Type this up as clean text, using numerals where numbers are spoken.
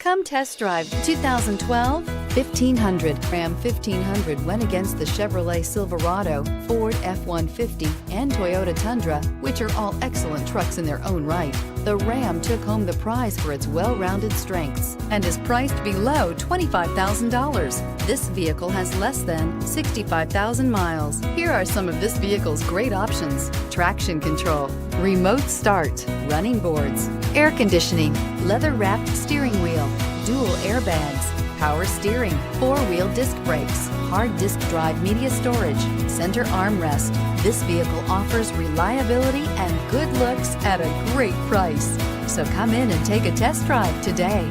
Come test drive 2012 1500. Ram 1500 went against the Chevrolet Silverado, Ford F-150, and Toyota Tundra, which are all excellent trucks in their own right. The Ram took home the prize for its well-rounded strengths and is priced below $25,000. This vehicle has less than 65,000 miles. Here are some of this vehicle's great options: traction control, remote start, running boards, air conditioning, leather-wrapped steering wheel, dual airbags, power steering, four-wheel disc brakes, hard disk drive media storage, center armrest. This vehicle offers reliability and good looks at a great price. So come in and take a test drive today.